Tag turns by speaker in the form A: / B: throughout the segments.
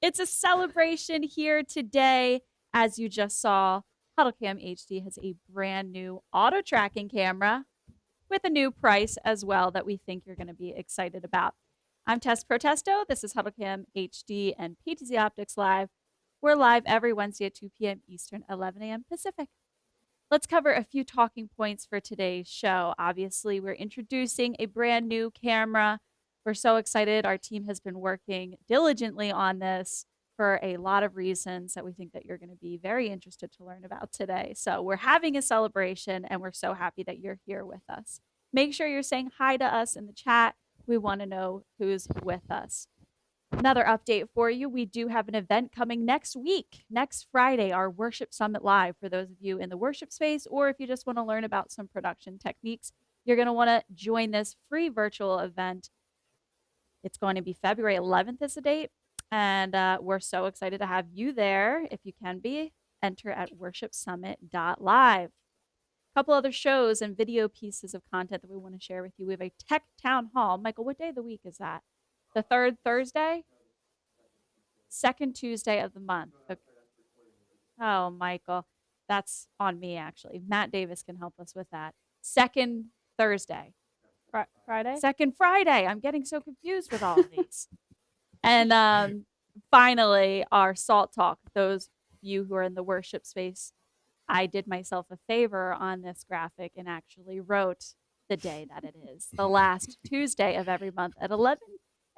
A: It's a celebration here today. As you just saw, HuddleCamHD has a brand new auto tracking camera with a new price as well that we think you're going to be excited about. I'm Tess Protesto. This is HuddleCamHD and PTZ Optics Live. We're live every Wednesday at 2 p.m. Eastern, 11 a.m. Pacific. Let's cover a few talking points for today's show. Obviously, we're introducing a brand new camera. We're so excited. Our team has been working diligently on this for a lot of reasons that we think that you're going to be very interested to learn about today. So we're having a celebration, and we're so happy that you're here with us. Make sure you're saying hi to us in the chat. We want to know who's with us. Another update for you. We do have an event coming next week, next Friday, our Worship Summit Live. For those of you in the worship space, or if you just want to learn about some production techniques, you're going to want to join this free virtual event. It's going to be February 11th is the date, and we're so excited to have you there. If you can be, enter at worshipsummit.live. A couple other shows and video pieces of content that we want to share with you. We have a tech town hall. Michael, what day of the week is that? The third Thursday? Second Tuesday of the month. Okay. Oh, Michael, that's on me, actually. Matt Davis can help us with that. Second Thursday.
B: Friday?
A: Second Friday. I'm getting so confused with all of these. And finally, our Salt Talk. Those of you who are in the worship space, I did myself a favor on this graphic and actually wrote the day that it is, the last Tuesday of every month at 11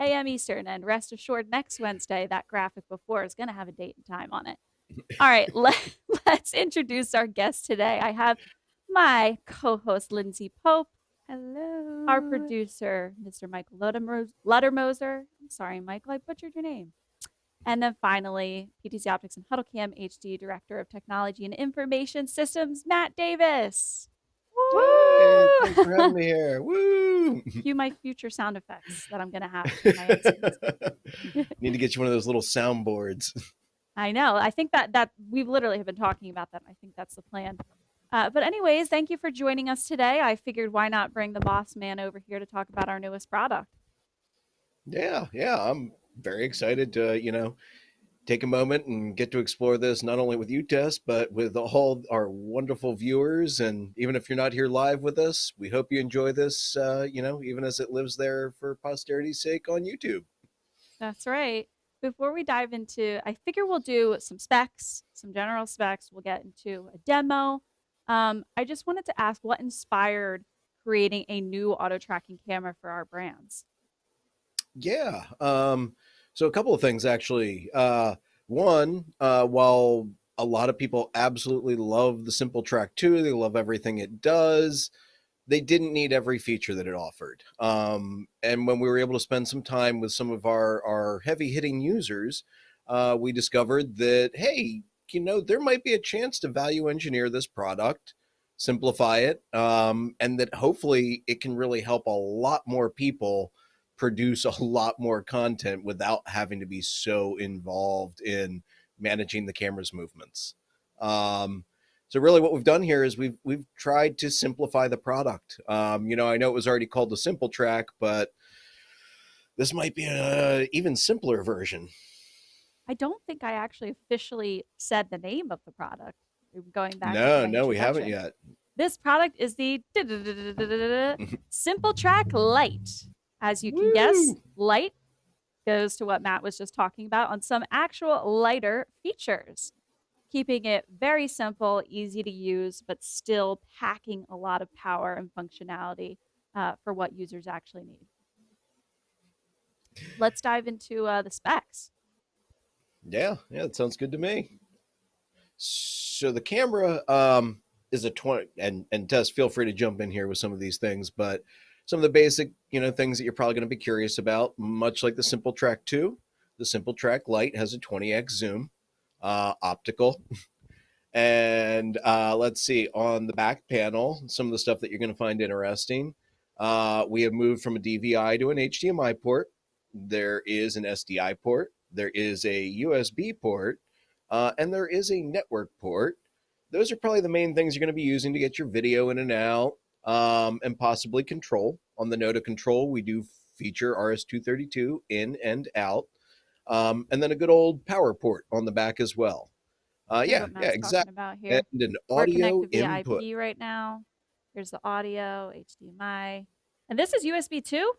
A: a.m. Eastern. And rest assured, next Wednesday, that graphic before is going to have a date and time on it. All right, let's introduce our guest today. I have my co-host, Lindsay Pope.
B: Hello.
A: Our producer, Mr. Michael Luttermoser. I'm sorry, Michael, I butchered your name. And then finally, PTZ Optics and HuddleCamHD Director of Technology and Information Systems, Matt Davis.
C: Woo! Hey, thanks for having me here. Woo!
A: Cue my future sound effects that I'm going to have in my answers.
C: Need to get you one of those little soundboards.
A: I know. I think that we literally have been talking about that. I think that's the plan. But anyways, thank you for joining us today. I figured why not bring the boss man over here to talk about our newest product.
C: Yeah. I'm very excited to, take a moment and get to explore this not only with you, Tess, but with all our wonderful viewers. And even if you're not here live with us, we hope you enjoy this, even as it lives there for posterity's sake on YouTube.
A: That's right. Before we dive into, I figure we'll do some specs, some general specs. We'll get into a demo. I just wanted to ask what inspired creating a new auto tracking camera for our brands?
C: Yeah. So a couple of things, actually. One, while a lot of people absolutely love the SimplTrack 2, they love everything it does, they didn't need every feature that it offered. And when we were able to spend some time with some of our heavy hitting users, we discovered that, hey, there might be a chance to value engineer this product, simplify it, and that hopefully it can really help a lot more people produce a lot more content without having to be so involved in managing the camera's movements. So really what we've done here is we've tried to simplify the product. I know it was already called the SimplTrack, but this might be an even simpler version.
A: I don't think I actually officially said the name of the product. Going back.
C: No, we haven't yet.
A: This product is the SimplTrack Lite. As you can guess, light goes to what Matt was just talking about on some actual lighter features, keeping it very simple, easy to use, but still packing a lot of power and functionality for what users actually need. Let's dive into the specs.
C: Yeah, that sounds good to me. So the camera is a 20, and Tess, feel free to jump in here with some of these things, but some of the basic, things that you're probably going to be curious about, much like the SimplTrack 2, the SimplTrack Lite has a 20x zoom, optical. And let's see, on the back panel, some of the stuff that you're going to find interesting. We have moved from a DVI to an HDMI port. There is an SDI port. There is a USB port. And there is a network port. Those are probably the main things you're going to be using to get your video in and out. And possibly control. On the note of control, we do feature RS-232 in and out. and then a good old power port on the back as well.
A: Here's
C: Yeah,
A: what
C: yeah,
A: Matt's talking
C: exactly.
A: about
C: And
A: here.
C: an
A: We're
C: audio
A: connected via
C: input.
A: IP right now. Here's the audio, HDMI. And this is USB 2?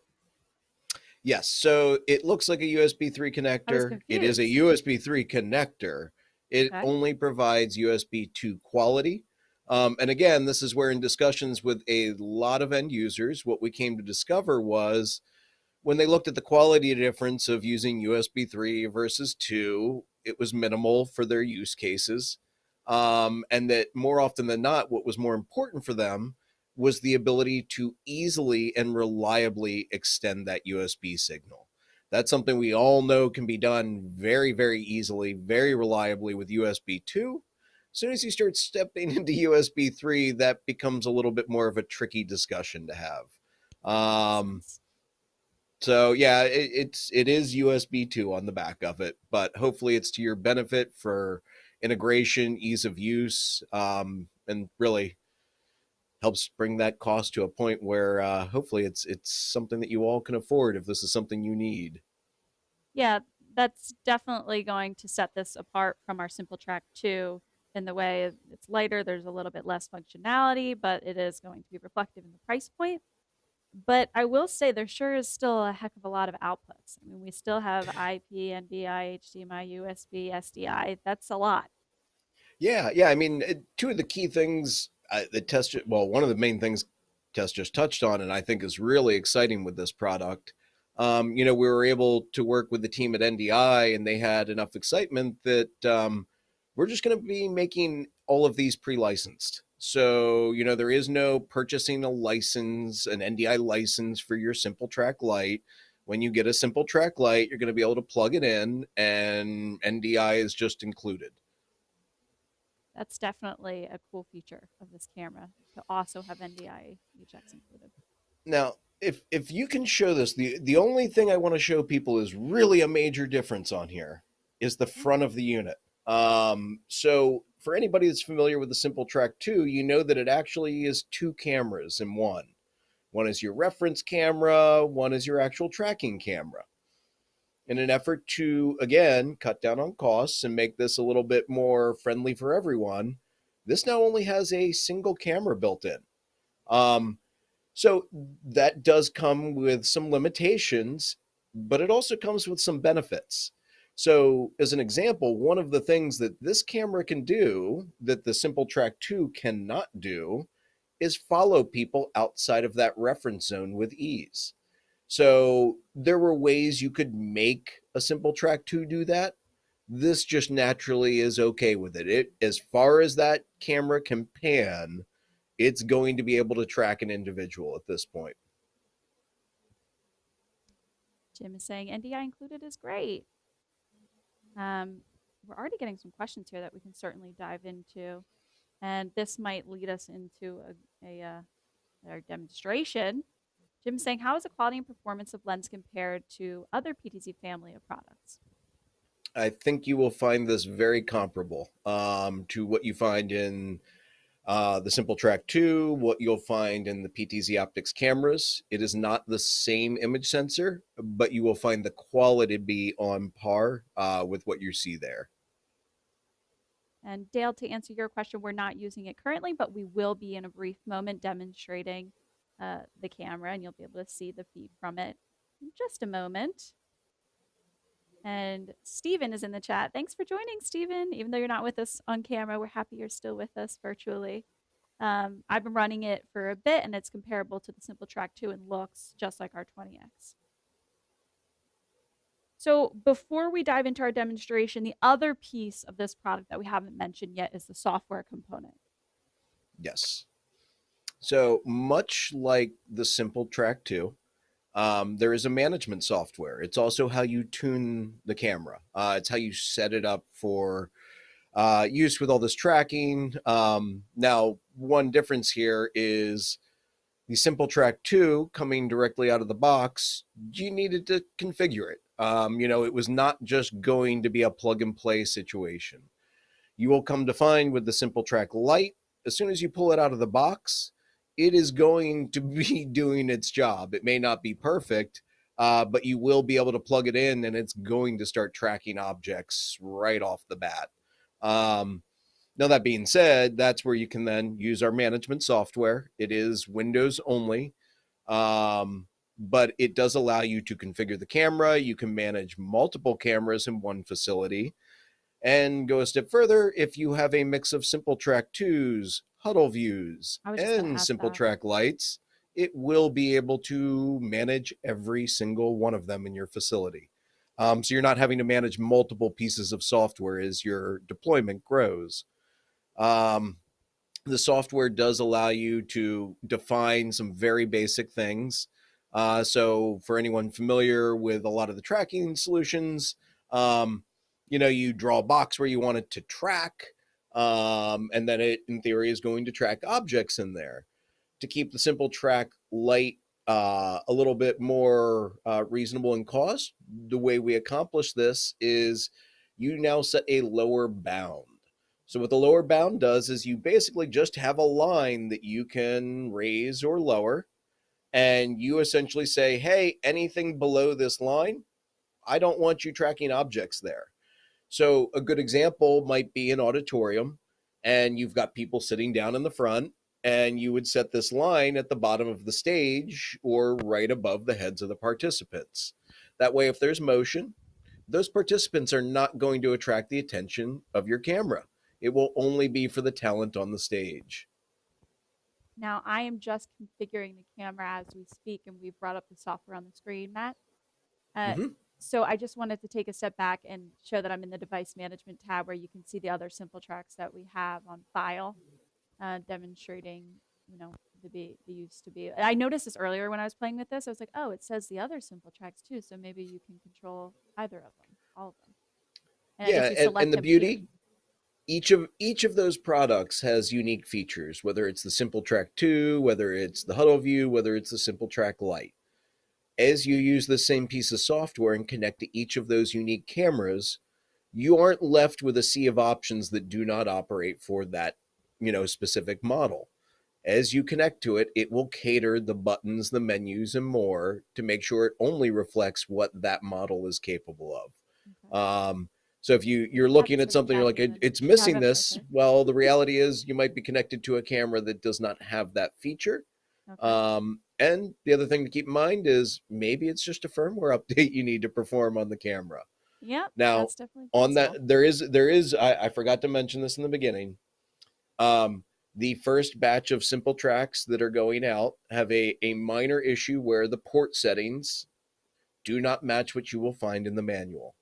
C: Yes, so it looks like a USB 3
A: I was
C: connector. It is a
A: confused.
C: USB 3 connector. It
A: Okay.
C: only provides USB 2 quality. And again, this is where in discussions with a lot of end users, what we came to discover was when they looked at the quality difference of using USB 3 versus 2, it was minimal for their use cases. And that more often than not, what was more important for them was the ability to easily and reliably extend that USB signal. That's something we all know can be done very, very easily, very reliably with USB 2. As soon as you start stepping into USB 3, that becomes a little bit more of a tricky discussion to have.
A: Makes
C: Um,
A: sense.
C: so yeah, it is USB 2 on the back of it, but hopefully it's to your benefit for integration, ease of use, and really helps bring that cost to a point where hopefully it's something that you all can afford if this is something you need.
A: Yeah, that's definitely going to set this apart from our SimplTrack 2 in the way it's lighter. There's a little bit less functionality, but it is going to be reflective in the price point. But I will say there sure is still a heck of a lot of outputs. I mean, we still have IP, NBI, HDMI, USB, SDI. That's a lot.
C: Yeah, yeah. I mean, two of the key things that Tess, well, one of the main things Tess just touched on, and I think is really exciting with this product. We were able to work with the team at NDI, and they had enough excitement that we're just going to be making all of these pre-licensed. So, there is no purchasing a license, an NDI license for your SimplTrack Lite. When you get a SimplTrack Lite, you're going to be able to plug it in, and NDI is just included.
A: That's definitely a cool feature of this camera to also have NDI HX included.
C: Now, if you can show this, the only thing I want to show people is really a major difference on here is the front of the unit. So for anybody that's familiar with the SimplTrack 2, you know that it actually is two cameras in one. One is your reference camera, one is your actual tracking camera. In an effort to, again, cut down on costs and make this a little bit more friendly for everyone, this now only has a single camera built in. Um, so that does come with some limitations, but it also comes with some benefits. So, as an example, one of the things that this camera can do that the SimplTrack 2 cannot do is follow people outside of that reference zone with ease. So, there were ways you could make a SimplTrack 2 do that. This just naturally is okay with it. As far as that camera can pan, it's going to be able to track an individual at this point.
A: Jim is saying NDI included is great. We're already getting some questions here that we can certainly dive into. And this might lead us into our demonstration. Jim's saying, how is the quality and performance of lens compared to other PTZ family of products?
C: I think you will find this very comparable to what you find in the SimplTrack 2, what you'll find in the PTZ Optics cameras. It is not the same image sensor, but you will find the quality be on par with what you see there.
A: And Dale, to answer your question, we're not using it currently, but we will be in a brief moment demonstrating the camera, and you'll be able to see the feed from it in just a moment. And Stephen is in the chat. Thanks for joining, Stephen. Even though you're not with us on camera, we're happy you're still with us virtually. I've been running it for a bit, and it's comparable to the SimplTrack 2 and looks just like our 20X. So before we dive into our demonstration, the other piece of this product that we haven't mentioned yet is the software component.
C: Yes. So much like the SimplTrack 2, there is a management software. It's also how you tune the camera. It's how you set it up for use with all this tracking. Now, one difference here is the SimplTrack 2 coming directly out of the box, you needed to configure it. It was not just going to be a plug and play situation. You will come to find with the SimplTrack Lite, as soon as you pull it out of the box, it is going to be doing its job. It may not be perfect, but you will be able to plug it in and it's going to start tracking objects right off the bat. Now, that being said, that's where you can then use our management software. It is Windows only, but it does allow you to configure the camera. You can manage multiple cameras in one facility. And go a step further, if you have a mix of SimplTrack 2s, Huddle Views,
A: I was just gonna
C: and
A: ask that.
C: SimplTrack Lites, it will be able to manage every single one of them in your facility. So you're not having to manage multiple pieces of software as your deployment grows. The software does allow you to define some very basic things. So for anyone familiar with a lot of the tracking solutions, you draw a box where you want it to track, and then it, in theory, is going to track objects in there. To keep the SimplTrack Lite a little bit more reasonable in cost, the way we accomplish this is you now set a lower bound. So what the lower bound does is you basically just have a line that you can raise or lower, and you essentially say, hey, anything below this line, I don't want you tracking objects there. So a good example might be an auditorium, and you've got people sitting down in the front, and you would set this line at the bottom of the stage or right above the heads of the participants. That way, if there's motion, those participants are not going to attract the attention of your camera. It will only be for the talent on the stage.
A: Now, I am just configuring the camera as we speak, and we've brought up the software on the screen, Matt. So I just wanted to take a step back and show that I'm in the device management tab where you can see the other SimplTracks that we have on file, demonstrating, the used to be. I noticed this earlier when I was playing with this. I was like, oh, it says the other SimplTracks too, so maybe you can control either of them, all of them. And I guess you select
C: and the
A: them
C: beauty,
A: here.
C: each of those products has unique features, whether it's the SimplTrack 2, whether it's the Huddle View, whether it's the SimplTrack Lite. As you use the same piece of software and connect to each of those unique cameras, you aren't left with a sea of options that do not operate for that, specific model. As you connect to it, it will cater the buttons, the menus, and more to make sure it only reflects what that model is capable of.
A: Okay.
C: So if you're looking at something, you're like, it's missing this. Well, the reality is you might be connected to a camera that does not have that feature.
A: Okay.
C: And the other thing to keep in mind is maybe it's just a firmware update you need to perform on the camera.
A: Yeah,
C: Now,
A: that's definitely
C: on
A: possible.
C: that, there is, I forgot to mention this in the beginning. The first batch of SimplTracks that are going out have a minor issue where the port settings do not match what you will find in the manual.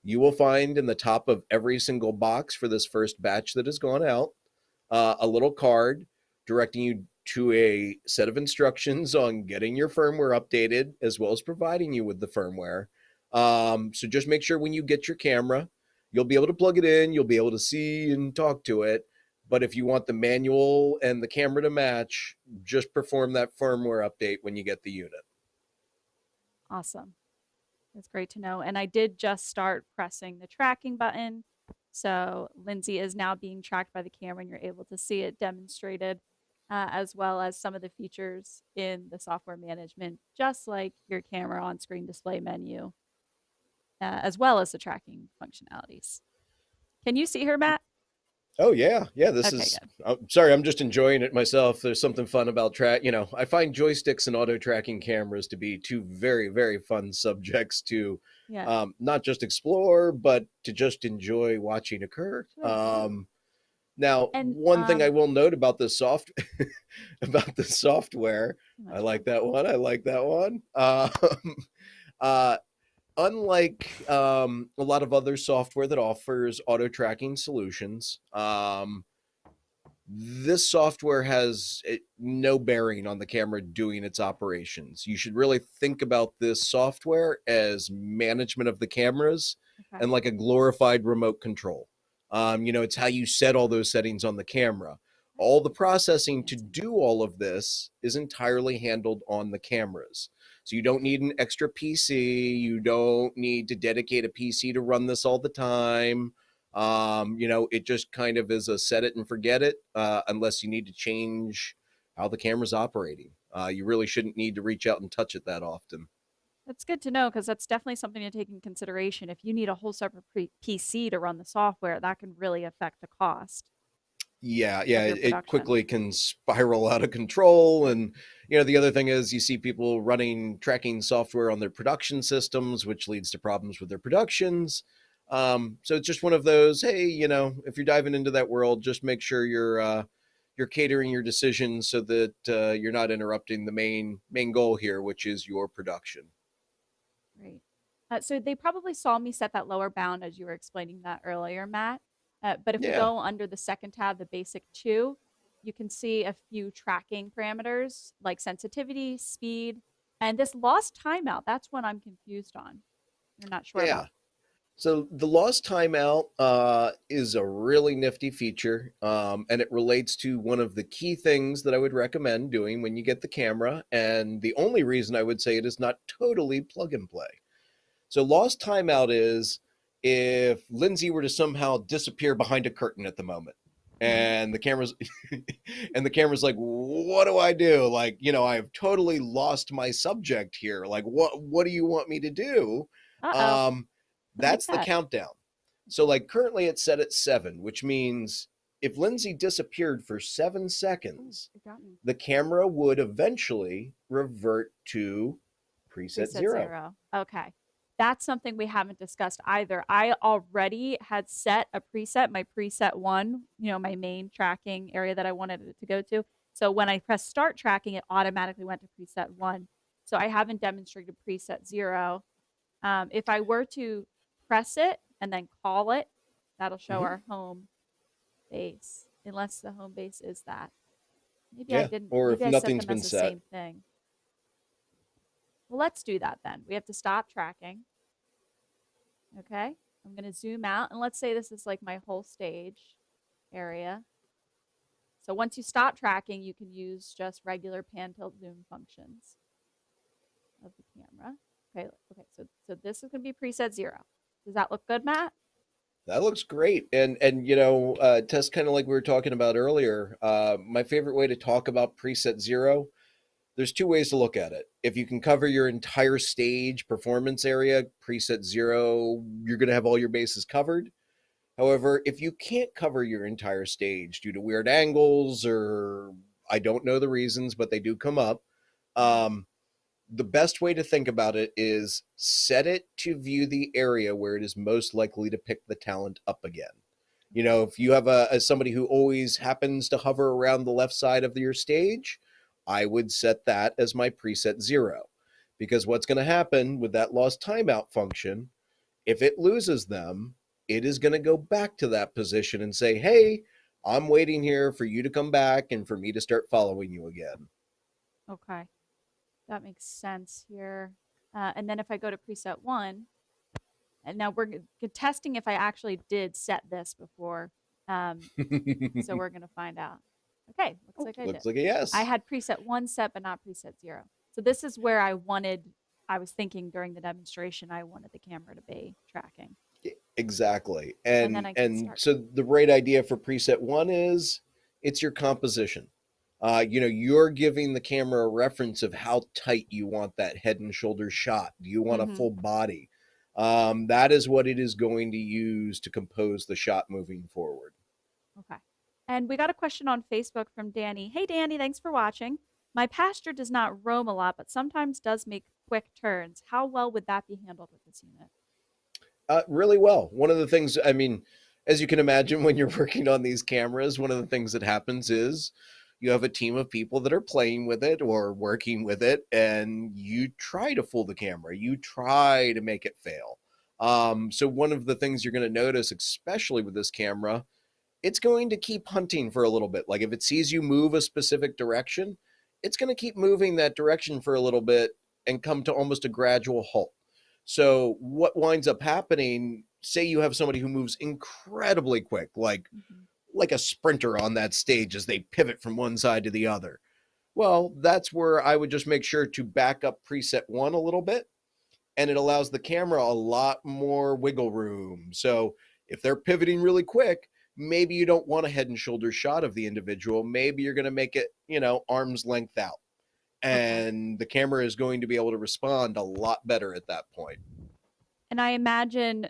C: You will find in the top of every single box for this first batch that has gone out a little card directing you to a set of instructions on getting your firmware updated, as well as providing you with the firmware. So just make sure when you get your camera, you'll be able to plug it in, you'll be able to see and talk to it. But if you want the manual and the camera to match, just perform that firmware update when you get the unit.
A: Awesome. That's great to know. And I did just start pressing the tracking button. So Lindsay is now being tracked by the camera, and you're able to see it demonstrated, as well as some of the features in the software management, just like your camera on screen display menu, as well as the tracking functionalities. Can you see her, Matt?
C: Oh yeah. This
A: Okay,
C: is.
A: good.
C: I'm sorry, I'm just enjoying it myself. There's something fun about track. I find joysticks and auto tracking cameras to be two very, very fun subjects to
A: Yeah.
C: not just explore, but to just enjoy watching occur.
A: Sure.
C: Now,
A: And
C: one thing I will note about the about the software, I like that one. I like that one. Uh, Unlike a lot of other software that offers auto tracking solutions, this software has no bearing on the camera doing its operations. You should really think about this software as management of the cameras and like a glorified remote control. It's how you set all those settings on the camera. All the processing to do all of this is entirely handled on the cameras. So you don't need an extra PC. You don't need to dedicate a PC to run this all the time. It just kind of is a set it and forget it, unless you need to change how the camera's operating. You really shouldn't need to reach out and touch it that often.
A: That's good to know because that's definitely something to take in consideration. If you need a whole separate PC to run the software, that can really affect the cost
C: Yeah,
A: of your
C: it
A: production.
C: quickly can spiral out of control. And the other thing is you see people running tracking software on their production systems, which leads to problems with their productions. So it's just one of those, hey, if you're diving into that world, just make sure you're catering your decisions so that you're not interrupting the main goal here, which is your production.
A: Right. So they probably saw me set that lower bound as you were explaining that earlier, Matt. But if we
C: Yeah,
A: go under the second tab, the basic two, you can see a few tracking parameters like sensitivity, speed, and this lost timeout. That's what I'm confused on. You're not sure
C: yeah.
A: about.
C: So the lost timeout is a really nifty feature, and it relates to one of the key things that I would recommend doing when you get the camera. And the only reason I would say it is not totally plug and play. So lost timeout is if Lindsay were to somehow disappear behind a curtain at the moment,
A: Mhm.
C: and the camera's and the camera's like, what do I do? Like, I have totally lost my subject here. Like, what do you want me to do?
A: Uh-oh.
C: Um,
A: Like
C: that's the
A: that.
C: countdown. So like currently it's set at 7, which means if Lindsay disappeared for 7 seconds,
A: It got me.
C: the camera would eventually revert to preset
A: Preset
C: 0.
A: 0. Okay. That's something we haven't discussed either. I already had set a preset, my preset 1, my main tracking area that I wanted it to go to. So when I pressed start tracking, it automatically went to preset 1. So I haven't demonstrated preset 0. If I were to press it and then call it, that'll show
C: Mhm.
A: our home base, unless the home base is that. Maybe I
C: Yeah,
A: didn't.
C: or if
A: Maybe I set
C: nothing's
A: them as
C: been
A: the
C: set.
A: same thing. Well, let's do that then. We have to stop tracking. Okay. I'm going to zoom out. And let's say this is like my whole stage area. So once you stop tracking, you can use just regular pan tilt zoom functions of the camera. Okay. Okay. So this is going to be preset 0. Does that look good, Matt?
C: That looks great. And Tess, kind of like we were talking about earlier, my favorite way to talk about preset 0, there's two ways to look at it. If you can cover your entire stage performance area, preset 0, you're going to have all your bases covered. However, if you can't cover your entire stage due to weird angles or I don't know the reasons, but they do come up,
A: Mhm.
C: um, the best way to think about it is set it to view the area where it is most likely to pick the talent up again.
A: Okay.
C: If you have somebody who always happens to hover around the left side of your stage, I would set that as my preset 0. Because what's going to happen with that lost timeout function, if it loses them, it is going to go back to that position and say, hey, I'm waiting here for you to come back and for me to start following you again.
A: Okay. That makes sense here. And then if I go to preset 1, and now we're testing if I actually did set this before. So we're going to find out. Okay, looks like I did.
C: Looks like a
A: I
C: yes.
A: had preset 1 set, but not preset 0. So this is where I was thinking during the demonstration, I wanted the camera to be tracking.
C: Exactly.
A: And then
C: And
A: I can
C: and
A: start.
C: so the right idea for preset 1 is it's your composition. You're giving the camera a reference of how tight you want that head and shoulder shot. Do you want a
A: Mm-hmm.
C: full body? That is what it is going to use to compose the shot moving forward.
A: Okay. And we got a question on Facebook from Danny. Hey, Danny, thanks for watching. My pasture does not roam a lot, but sometimes does make quick turns. How well would that be handled with this unit?
C: Really well. One of the things, I mean, as you can imagine, when you're working on these cameras, one of the things that happens is you have a team of people that are playing with it or working with it, and you try to fool the camera. You try to make it fail. So one of the things you're going to notice, especially with this camera, it's going to keep hunting for a little bit. Like if it sees you move a specific direction, it's going to keep moving that direction for a little bit and come to almost a gradual halt. So what winds up happening, say you have somebody who moves incredibly quick,
A: Mm-hmm.
C: like a sprinter on that stage as they pivot from one side to the other. Well, that's where I would just make sure to back up preset 1 a little bit, and it allows the camera a lot more wiggle room. So if they're pivoting really quick, maybe you don't want a head and shoulder shot of the individual. Maybe you're going to make it, arm's length out. and the camera is going to be able to respond a lot better at that point.
A: And I imagine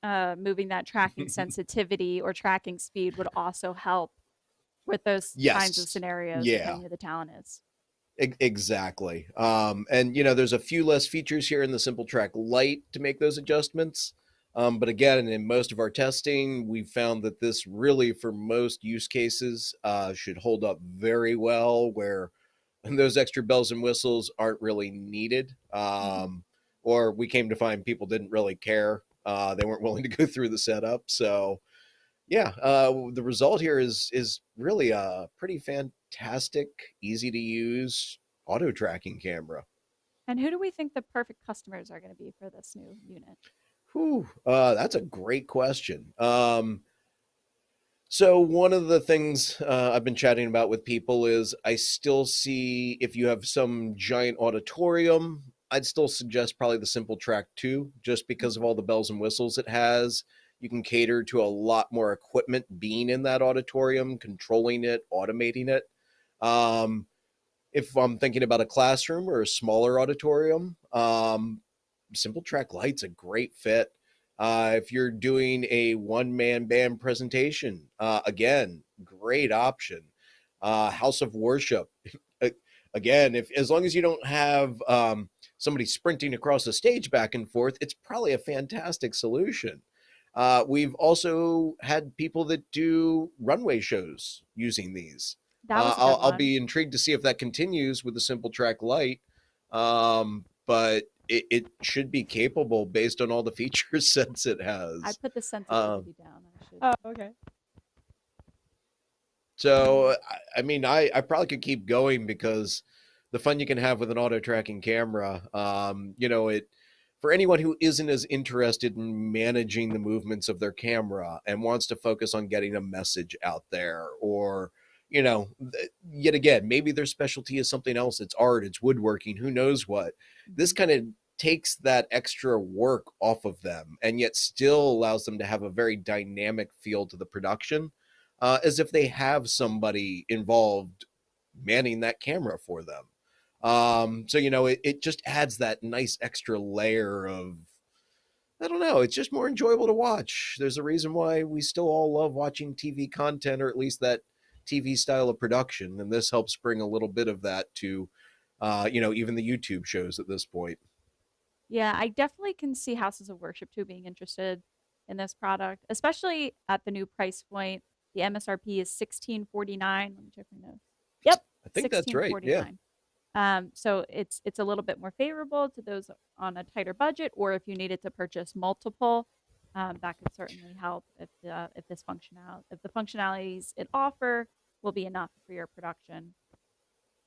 A: moving that tracking sensitivity or tracking speed would also help with those kinds of
C: Yes.
A: scenarios,
C: Yeah.
A: depending who the talent is.
C: Exactly. And there's a few less features here in the SimplTrack Lite to make those adjustments. But again, in most of our testing, we found that this really, for most use cases, should hold up very well, where those extra bells and whistles aren't really needed. Or we came to find people didn't really care. They weren't willing to go through the setup. So yeah, the result here is really a pretty fantastic, easy to use auto tracking camera.
A: And who do we think the perfect customers are going to be for this new unit?
C: Whew, that's a great question. So one of the things I've been chatting about with people is I still see, if you have some giant auditorium, I'd still suggest probably the SimplTrack 2, just because of all the bells and whistles it has. You can cater to a lot more equipment being in that auditorium, controlling it, automating it. If I'm thinking about a classroom or a smaller auditorium, SimplTrack Lite's a great fit. If you're doing a one-man band presentation, again, great option. House of worship, again, if as long as you don't have somebody sprinting across the stage back and forth, it's probably a fantastic solution. We've also had people that do runway shows using these.
A: That was a good
C: I'll
A: one.
C: be intrigued to see if that continues with the SimplTrack Lite. But it should be capable based on all the feature sets it has.
A: I put the sensitivity down. I should.
B: Oh, okay.
C: So, I mean, I probably could keep going because the fun you can have with an auto tracking camera, it for anyone who isn't as interested in managing the movements of their camera and wants to focus on getting a message out there, or, yet again, maybe their specialty is something else. It's art, it's woodworking, who knows what. This kind of takes that extra work off of them and yet still allows them to have a very dynamic feel to the production. As if they have somebody involved manning that camera for them. So, it just adds that nice extra layer of, I don't know, it's just more enjoyable to watch. There's a reason why we still all love watching TV content, or at least that TV style of production. And this helps bring a little bit of that to, even the YouTube shows at this point.
A: Yeah, I definitely can see houses of worship too being interested in this product, especially at the new price point. The MSRP is $16.49. Let me check my notes. Yep,
C: I think that's right. Yeah.
A: So it's a little bit more favorable to those on a tighter budget, or if you needed to purchase multiple, that could certainly help if the functionalities it offer will be enough for your production.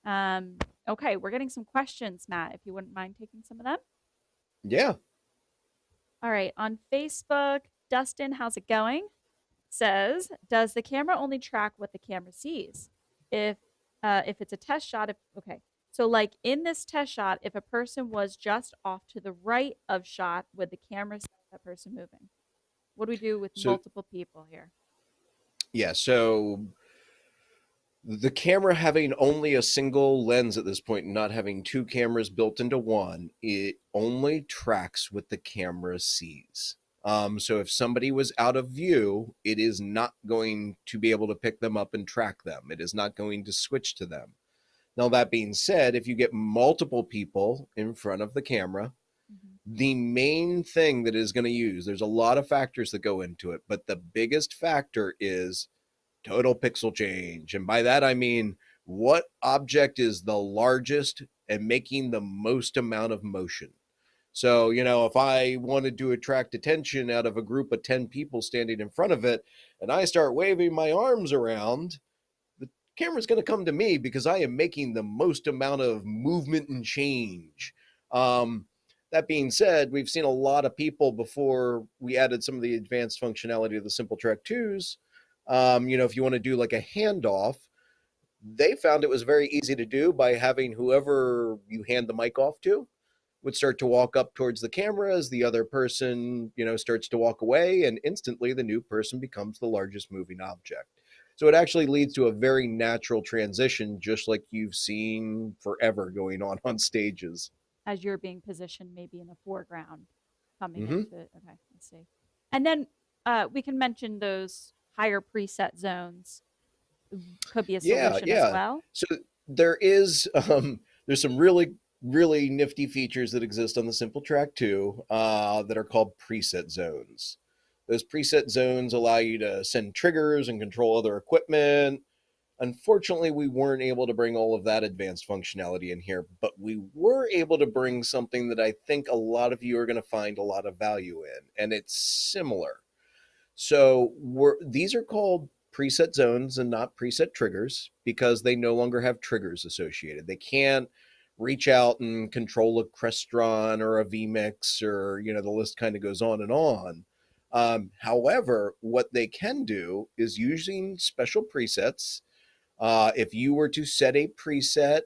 A: Okay, we're getting some questions, Matt, if you wouldn't mind taking some of them.
C: Yeah.
A: All right, on Facebook, Dustin, how's it going? Says, does the camera only track what the camera sees? If it's a test shot, so like in this test shot, if a person was just off to the right of shot, would the camera see that person moving? What do we do with multiple people here?
C: Yeah, so the camera having only a single lens at this point, not having two cameras built into one, it only tracks what the camera sees. So if somebody was out of view, it is not going to be able to pick them up and track them. It is not going to switch to them. Now, that being said, if you get multiple people in front of the camera, the main thing that is going to use, there's a lot of factors that go into it, but the biggest factor is total pixel change. And by that, I mean, what object is the largest and making the most amount of motion? So, if I wanted to attract attention out of a group of 10 people standing in front of it, and I start waving my arms around, the camera's going to come to me because I am making the most amount of movement and change. That being said, we've seen a lot of people before we added some of the advanced functionality of the SimplTrack 2s. If you want to do like a handoff, they found it was very easy to do by having whoever you hand the mic off to would start to walk up towards the camera as the other person, starts to walk away, and instantly the new person becomes the largest moving object. So it actually leads to a very natural transition, just like you've seen forever going on stages.
A: As you're being positioned maybe in the foreground coming
C: Hmm.
A: into, okay, let's see. And then we can mention those higher preset zones could be a
C: Yeah,
A: solution as
C: yeah.
A: well.
C: So there is there's some really nifty features that exist on the SimplTrack 2 that are called preset zones. Those preset zones allow you to send triggers and control other equipment. Unfortunately, we weren't able to bring all of that advanced functionality in here, but we were able to bring something that I think a lot of you are going to find a lot of value in, and it's similar. So these are called preset zones and not preset triggers because they no longer have triggers associated. They can't reach out and control a Crestron or a vMix, or the list kind of goes on and on. However, what they can do is using special presets. If you were to set a preset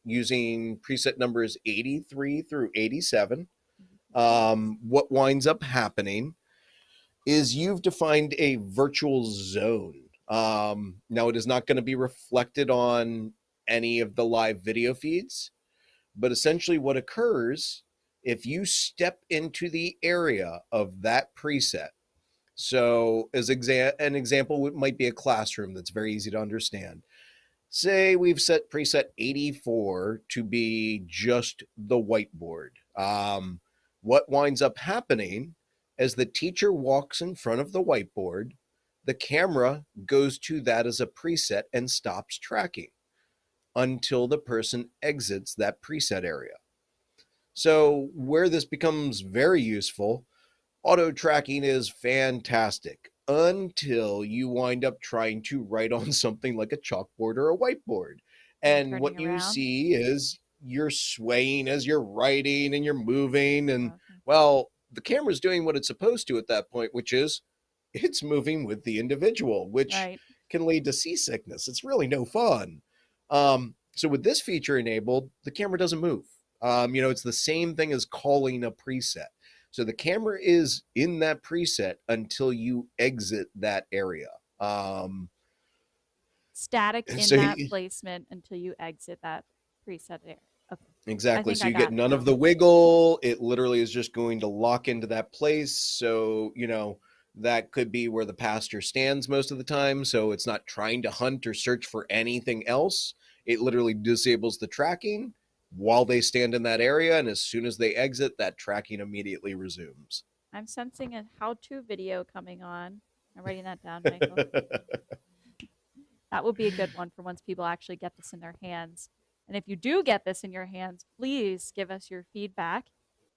C: using preset numbers 83 through 87, what winds up happening is you've defined a virtual zone. Now, it is not going to be reflected on any of the live video feeds, but essentially what occurs if you step into the area of that preset. So, as an example, it might be a classroom that's very easy to understand. Say we've set preset 84 to be just the whiteboard. What winds up happening as the teacher walks in front of the whiteboard, the camera goes to that as a preset and stops tracking until the person exits that preset area. So where this becomes very useful, auto tracking is fantastic until you wind up trying to write on something like a chalkboard or a whiteboard. And what
A: Turning
C: you
A: around.
C: see is you're swaying as you're writing and you're moving. And
A: Okay.
C: well, the camera's doing what it's supposed to at that point, which is it's moving with the individual, which
A: Right.
C: can lead to seasickness. It's really no fun. So with this feature enabled, the camera doesn't move. It's the same thing as calling a preset. So the camera is in that preset until you exit that area.
A: Static in
C: So
A: that placement until you exit that preset area. Okay. I
C: exactly.
A: think
C: So
A: I
C: you get
A: got it
C: none of
A: now.
C: the wiggle. It literally is just going to lock into that place. So, that could be where the pastor stands most of the time. So it's not trying to hunt or search for anything else. It literally disables the tracking while they stand in that area. And as soon as they exit, that tracking immediately resumes.
A: I'm sensing a how-to video coming on. I'm writing that down, Michael. That would be a good one for once people actually get this in their hands. And if you do get this in your hands, please give us your feedback.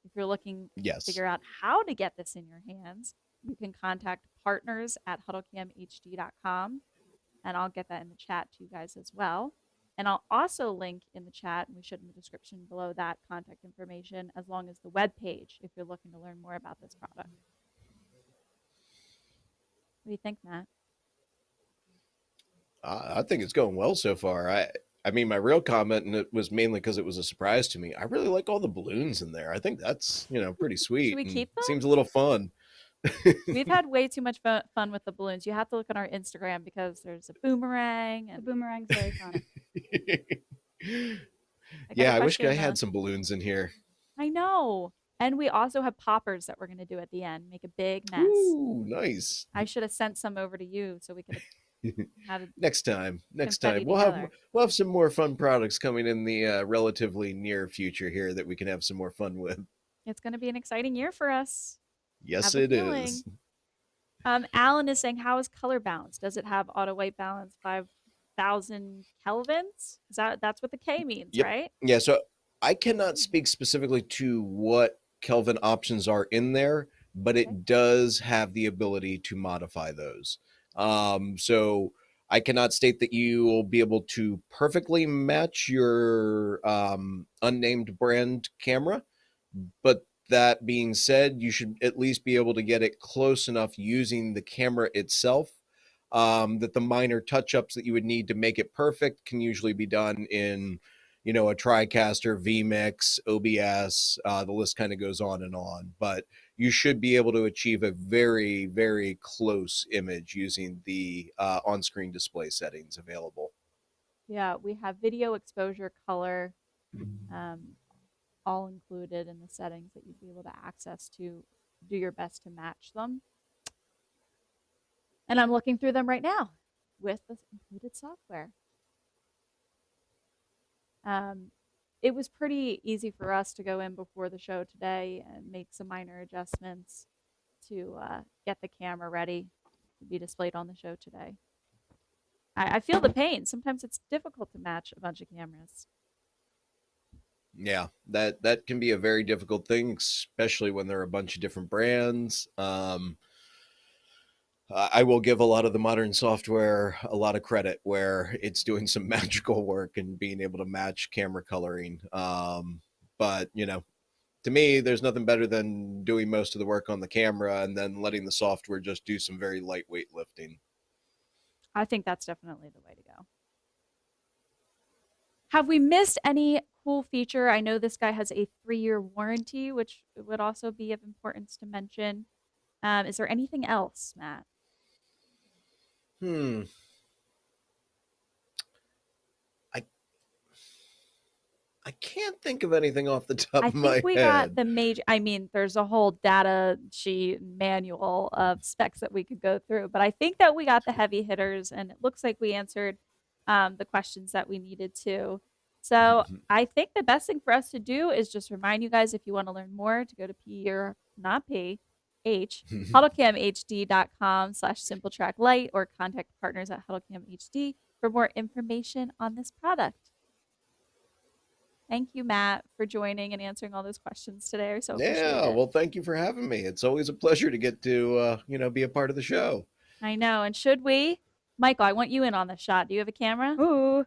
A: If you're looking to
C: Yes.
A: figure out how to get this in your hands, you can contact partners at HuddleCamHD.com, and I'll get that in the chat to you guys as well. And I'll also link in the chat, and we should in the description below that, contact information, as long as the web page if you're looking to learn more about this product. What do you think, Matt?
C: I think it's going well so far. I mean, my real comment, and it was mainly because it was a surprise to me. I really like all the balloons in there. I think that's pretty
A: Should
C: sweet.
A: we
C: And
A: keep them?
C: seems a little fun.
A: We've had way too much fun with the balloons. You have to look on our Instagram because there's a boomerang.
B: The
A: And
B: boomerang's very fun.
C: Yeah, I wish I
A: question.
C: had some balloons in here.
A: I know. And we also have poppers that we're going to do at the end. Make a big mess.
C: Ooh, nice.
A: I should have sent some over to you so we could have it
C: Next time,
A: confetti
C: we'll
A: together.
C: have some more fun products coming in the relatively near future here that we can have some more fun with.
A: It's going to be an exciting year for us.
C: Yes,
A: Have a
C: it
A: feeling.
C: is.
A: Alan is saying, how is color balance? Does it have auto white balance 5,000 kelvins? That's what the K means,
C: Yep.
A: right?
C: Yeah, so I cannot speak specifically to what Kelvin options are in there, but
A: Okay.
C: it does have the ability to modify those. So I cannot state that you will be able to perfectly match your unnamed brand camera, but that being said, you should at least be able to get it close enough using the camera itself, that the minor touch-ups that you would need to make it perfect can usually be done in a TriCaster, vMix, OBS. The list kind of goes on and on. But you should be able to achieve a very, very close image using the on-screen display settings available.
A: Yeah, we have video exposure, color, all included in the settings that you'd be able to access to do your best to match them. And I'm looking through them right now with the included software. It was pretty easy for us to go in before the show today and make some minor adjustments to get the camera ready to be displayed on the show today. I feel the pain. Sometimes it's difficult to match a bunch of cameras.
C: Yeah, that can be a very difficult thing, especially when there are a bunch of different brands. I will give a lot of the modern software a lot of credit where it's doing some magical work and being able to match camera coloring. But, you know, to me, there's nothing better than doing most of the work on the camera and then letting the software just do some very lightweight lifting.
A: I think that's definitely the way to go. Have we missed any cool feature? I know this guy has a 3-year warranty, which would also be of importance to mention. Is there anything else, Matt?
C: I can't think of anything off the top
A: I
C: of my
A: think we
C: head.
A: got the major, I mean, there's a whole data sheet manual of specs that we could go through, but I think that we got the heavy hitters, and it looks like we answered the questions that we needed to. So I think the best thing for us to do is just remind you guys, if you want to learn more, to go to HuddleCamHD.com/SimplTrack Lite or contact partners at HuddleCamHD for more information on this product. Thank you, Matt, for joining and answering all those questions today. I so appreciate it.
C: Well, thank you for having me. It's always a pleasure to get to, be a part of the show.
A: I know. And should we? Michael, I want you in on the shot. Do you have a camera?
B: Ooh.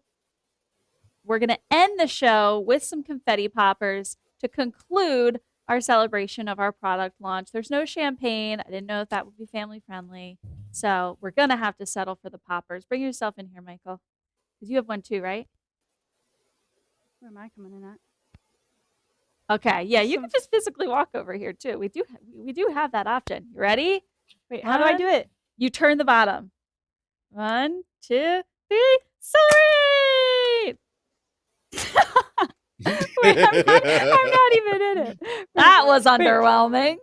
A: We're going to end the show with some confetti poppers to conclude our celebration of our product launch. There's no champagne. I didn't know if that would be family friendly. So we're going to have to settle for the poppers. Bring yourself in here, Michael, because you have one too, right?
B: Where am I coming in at?
A: Okay. Yeah, you can just physically walk over here too. We do have that option. You ready?
B: Wait, how do I do it?
A: You turn the bottom. 1, 2, 3. Celebrate!
B: Wait, I'm not even in it.
A: That was underwhelming.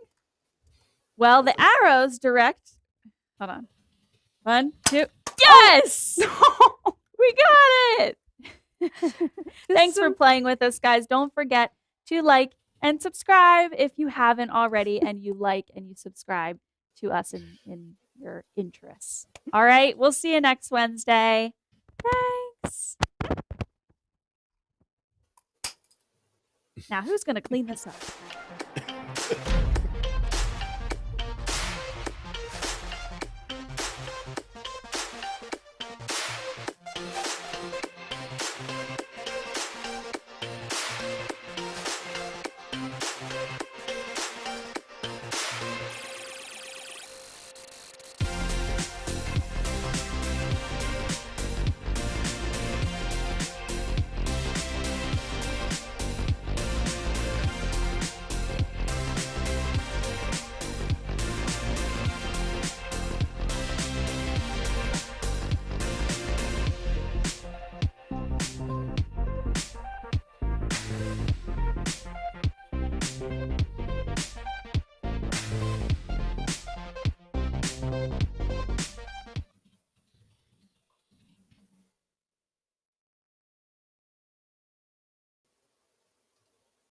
A: Well, the arrows direct. Hold on. 1, 2. Yes!
B: Oh.
A: We got it! Thanks for playing with us, guys. Don't forget to like and subscribe if you haven't already, and you like and you subscribe to us in your interests. All right, we'll see you next Wednesday. Thanks. Now, who's going to clean this up?